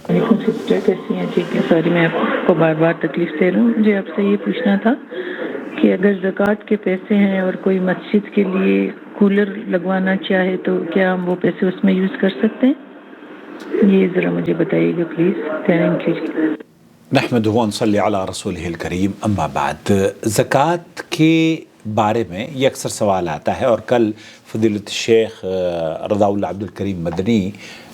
وعلیکم سسٹر، کیسی ہیں؟ ٹھیک ہے. سوری میں آپ کو بار بار تکلیف دے رہا ہوں. مجھے آپ سے یہ پوچھنا تھا کہ اگر زکوٰۃ کے پیسے ہیں اور کوئی مسجد کے لیے کولر لگوانا چاہے تو کیا ہم وہ پیسے اس میں یوز کر سکتے ہیں؟ یہ ذرا مجھے بتائیے گا پلیز. Thank you. نحمدہ و نصلی علی رسولہ الکریم، اما بعد. زکوٰۃ کے بارے میں یہ اکثر سوال آتا ہے، اور کل فضیلت الشیخ رضا اللہ عبد الکریم مدنی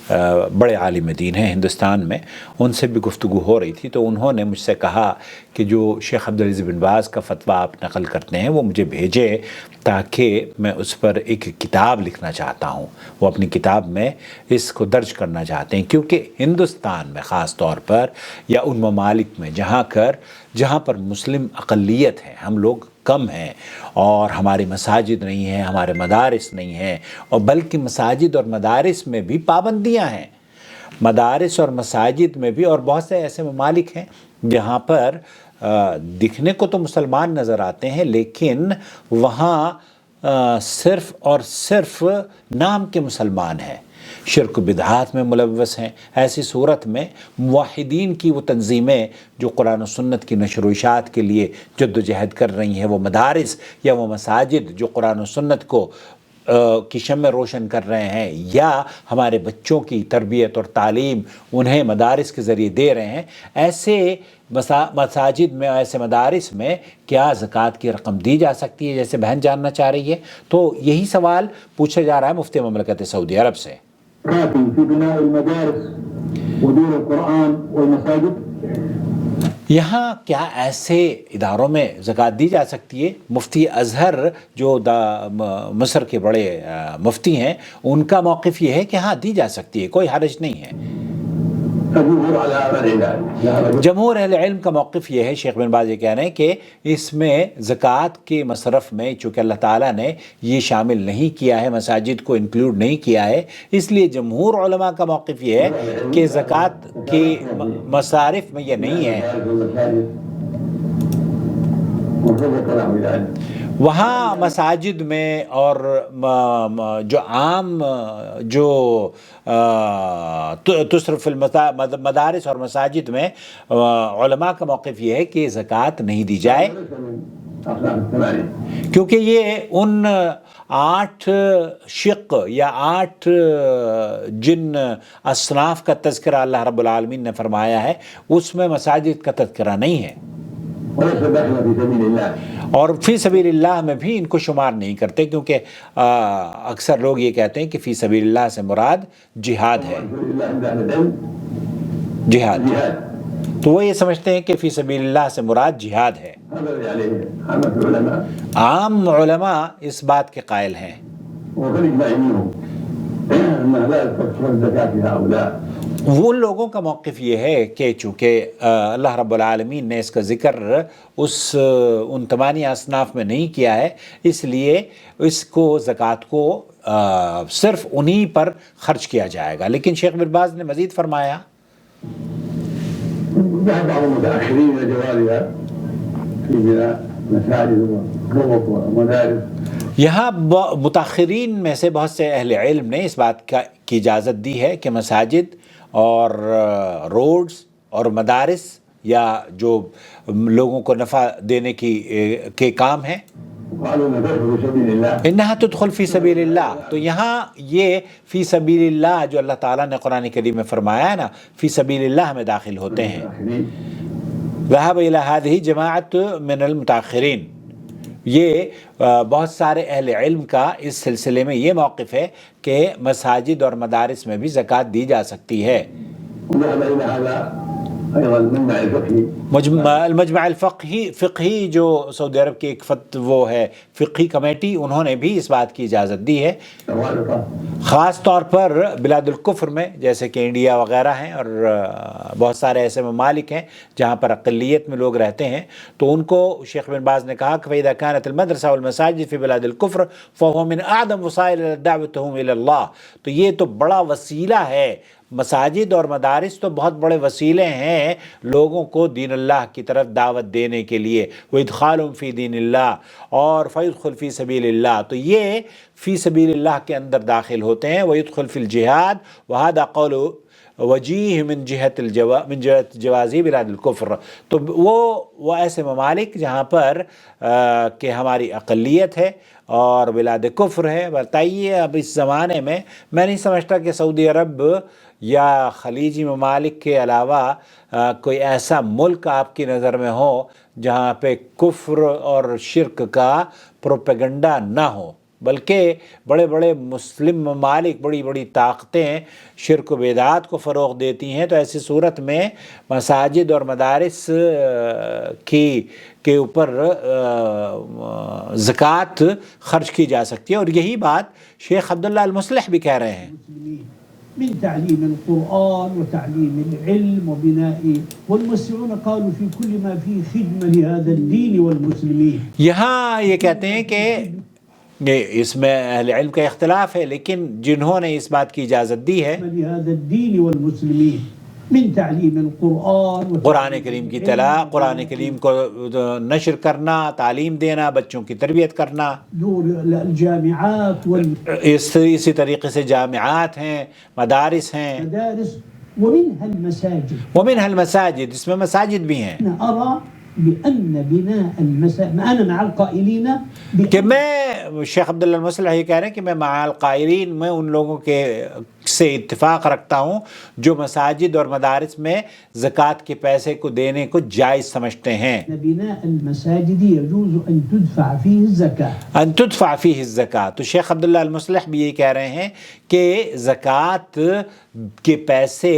بڑے عالم دین ہیں ہندوستان میں، ان سے بھی گفتگو ہو رہی تھی، تو انہوں نے مجھ سے کہا کہ جو شیخ عبدالعزیز بن باز کا فتویٰ آپ نقل کرتے ہیں وہ مجھے بھیجے، تاکہ میں اس پر ایک کتاب لکھنا چاہتا ہوں. وہ اپنی کتاب میں اس کو درج کرنا چاہتے ہیں، کیونکہ ہندوستان میں خاص طور پر یا ان ممالک میں جہاں پر مسلم اقلیت ہے، ہم لوگ کم ہیں، اور ہماری مساجد نہیں ہیں، ہمارے مدارس نہیں ہیں، اور بلکہ مساجد اور مدارس میں بھی پابندیاں ہیں. مدارس اور مساجد میں بھی، اور بہت سے ایسے ممالک ہیں جہاں پر دکھنے کو تو مسلمان نظر آتے ہیں، لیکن وہاں صرف اور صرف نام کے مسلمان ہیں، شرک و بدعات میں ملوث ہیں. ایسی صورت میں موحدین کی وہ تنظیمیں جو قرآن و سنت کی نشر و اشاعت کے لیے جد و جہد کر رہی ہیں، وہ مدارس یا وہ مساجد جو قرآن و سنت کو کی شمع روشن کر رہے ہیں، یا ہمارے بچوں کی تربیت اور تعلیم انہیں مدارس کے ذریعے دے رہے ہیں، ایسے مساجد میں، ایسے مدارس میں کیا زکوٰۃ کی رقم دی جا سکتی ہے، جیسے بہن جاننا چاہ رہی ہے. تو یہی سوال پوچھا جا رہا ہے مفتی مملکت سعودی عرب سے. في بناء المدارس ودور القرآن والمساجد. یہاں کیا ایسے اداروں میں زکوٰۃ دی جا سکتی ہے؟ مفتی اظہر جو مصر کے بڑے مفتی ہیں، ان کا موقف یہ ہے کہ ہاں دی جا سکتی ہے، کوئی حرج نہیں ہے. جمہور اہل علم کا موقف یہ ہے، شیخ بن باز یہ کہہ رہے ہیں کہ اس میں زکوٰۃ کے مصرف میں چونکہ اللہ تعالیٰ نے یہ شامل نہیں کیا ہے، مساجد کو انکلوڈ نہیں کیا ہے، اس لیے جمہور علماء کا موقف یہ ہے کہ زکوٰۃ کے مصارف میں یہ نہیں ہے. وہاں مساجد میں اور جو عام جو تصرف المدارس اور مساجد میں علماء کا موقف یہ ہے کہ زکوٰۃ نہیں دی جائے، کیونکہ یہ ان 8 شق یا 8 جن اصناف کا تذکرہ اللہ رب العالمین نے فرمایا ہے، اس میں مساجد کا تذکرہ نہیں ہے، اور فی سبیل اللہ میں بھی ان کو شمار نہیں کرتے، کیونکہ اکثر لوگ یہ کہتے ہیں کہ فی سبیل اللہ سے مراد جہاد ہے. جہاد تو وہ یہ سمجھتے ہیں کہ فی سبیل اللہ سے مراد جہاد ہے. عام علماء اس بات کے قائل ہیں. وہ لوگوں کا موقف یہ ہے کہ چونکہ اللہ رب العالمین نے اس کا ذکر ان 8 اصناف میں نہیں کیا ہے، اس لیے اس کو زکوٰۃ کو صرف انہی پر خرچ کیا جائے گا. لیکن شیخ بن باز نے مزید فرمایا یہاں متاخرین میں سے بہت سے اہل علم نے اس بات کی اجازت دی ہے کہ مساجد اور روڈز اور مدارس یا جو لوگوں کو نفع دینے کے کام ہیں، انہا تدخل فی سبیل اللہ، تو یہاں یہ فی سبیل اللہ جو اللہ تعالیٰ نے قرآن کریم میں فرمایا ہے نا، فی سبیل اللہ میں داخل ہوتے ہیں. ذهب الى هذه جماعت من المتاخرین. یہ بہت سارے اہل علم کا اس سلسلے میں یہ موقف ہے کہ مساجد اور مدارس میں بھی زکوٰۃ دی جا سکتی ہے. المجمع الفقہی جو سعودی عرب کی ایک وہ ہے فقہی کمیٹی، انہوں نے بھی اس بات کی اجازت دی ہے، خاص طور پر بلاد الکفر میں جیسے کہ انڈیا وغیرہ ہیں، اور بہت سارے ایسے ممالک ہیں جہاں پر اقلیت میں لوگ رہتے ہیں. تو ان کو شیخ بن باز نے کہا کہ فَإِذَا كَانَتِ الْمَدْرَسَةُ وَالْمَسَاجِدُ فِي بِلَادِ الْكُفْرِ فَهُوَ مِنْ أَعْظَمِ وَسَائِلِ دَعْوَتِهُمْ إِلَى اللَّهِ. تو یہ تو بڑا وسیلہ ہے، مساجد اور مدارس تو بہت بڑے وسیلے ہیں لوگوں کو دین اللہ کی طرف دعوت دینے کے لیے. وَإِدْخَالُهُمْ فِي دِينِ اللَّهِ، اور فَيُدْخِلُ فِي سَبِيلِ اللَّهِ، تو یہ فی سبیل اللہ کے اندر داخل ہوتے ہیں. وَيُدْخِلُ فِي الْجِهَادِ وَهَذَا قَوْلُ وجیہ من جہت جوازی بلاد الکفر، تو وہ ایسے ممالک جہاں پر کہ ہماری اقلیت ہے اور بلاد کفر ہے. بتائیے اب اس زمانے میں نہیں سمجھتا کہ سعودی عرب یا خلیجی ممالک کے علاوہ کوئی ایسا ملک آپ کی نظر میں ہو جہاں پہ کفر اور شرک کا پروپیگنڈا نہ ہو، بلکہ بڑے بڑے مسلم ممالک، بڑی بڑی طاقتیں شرک و بدعات کو فروغ دیتی ہیں. تو ایسی صورت میں مساجد اور مدارس کے اوپر زکوٰۃ خرچ کی جا سکتی ہے، اور یہی بات شیخ عبداللہ المصلح بھی کہہ رہے ہیں. من تعليم القرآن وتعليم العلم وبناء، والمسلمون قالوا في كل ما فيه خدمة لهذا الدين والمسلمين. یہاں یہ کہتے ہیں کہ اس میں اہل علم کا اختلاف ہے، لیکن جنہوں نے اس بات کی اجازت دی ہے لهذا الدين والمسلمين من تعلیم القرآن، قرآن کریم کی تلاوت، قرآن کریم کو نشر کرنا، تعلیم دینا، بچوں کی تربیت کرنا. دور الجامعات اسی طریقے سے جامعات ہیں، مدارس ہیں، والمدارس، ومنها المساجد. ومنها المساجد، اس میں مساجد بھی ہیں. أنا أرى بأن بناء المساجد، أنا مع القائلين کہ میں شیخ عبداللہ المصلح یہ کہہ رہے ہیں کہ میں مع القائلین، میں ان لوگوں کے سے اتفاق رکھتا ہوں جو مساجد اور مدارس میں زکوٰۃ کے پیسے کو دینے کو جائز سمجھتے ہیں. بناء المساجد يجوز أن تدفع فيه الزكاة. ان تدفع فيه الزکاة. تو شیخ عبداللہ المصلح بھی یہ کہہ رہے ہیں کہ زکوٰۃ کے پیسے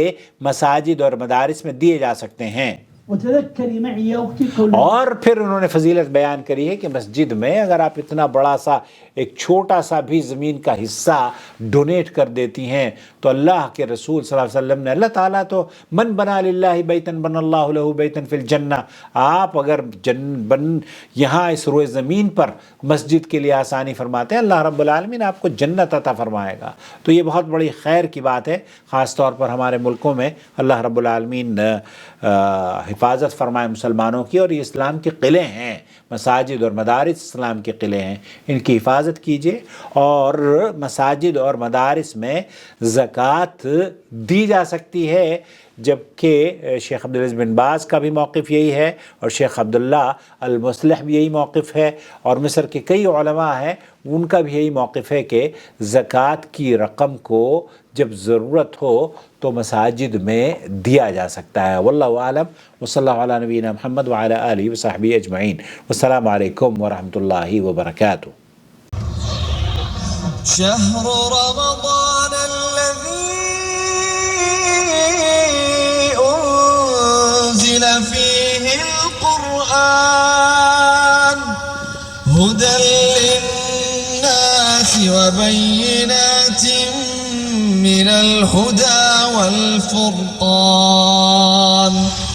مساجد اور مدارس میں دیے جا سکتے ہیں. وتذكري معي يا أختي قول، اور پھر انہوں نے فضیلت بیان کری ہے کہ مسجد میں اگر آپ اتنا بڑا سا ایک چھوٹا سا بھی زمین کا حصہ ڈونیٹ کر دیتی ہیں تو اللہ کے رسول صلی اللہ علیہ وسلم نے، اللہ تعالیٰ تو من بنا للہ بیتن بن اللہ لہ بیتن فی الجنہ، آپ اگر یہاں اس روئے زمین پر مسجد کے لیے آسانی فرماتے ہیں، اللہ رب العالمین آپ کو جنت عطا فرمائے گا. تو یہ بہت بڑی خیر کی بات ہے، خاص طور پر ہمارے ملکوں میں اللہ رب العالمین حفاظت فرمائے مسلمانوں کی. اور یہ اسلام کے قلعے ہیں، مساجد اور مدارس اسلام کے قلعے ہیں، ان کی حفاظت کیجیے. اور مساجد اور مدارس میں زکوٰۃ دی جا سکتی ہے، جبکہ شیخ عبدالعزیز بن باز کا بھی موقف یہی ہے اور شیخ عبداللہ المصلح بھی یہی موقف ہے، اور مصر کے کئی علماء ہیں ان کا بھی یہی موقف ہے کہ زکوٰۃ کی رقم کو جب ضرورت ہو تو مساجد میں دیا جا سکتا ہے. واللہ اعلم، وصلی اللہ علی نبینا محمد وعلی آلہ وصحبہ اجمعین. والسلام علیکم ورحمۃ اللہ وبرکاتہ. شهر رمضان الذي أنزل فيه القرآن هدى للناس وبينات من الهدى والفرقان.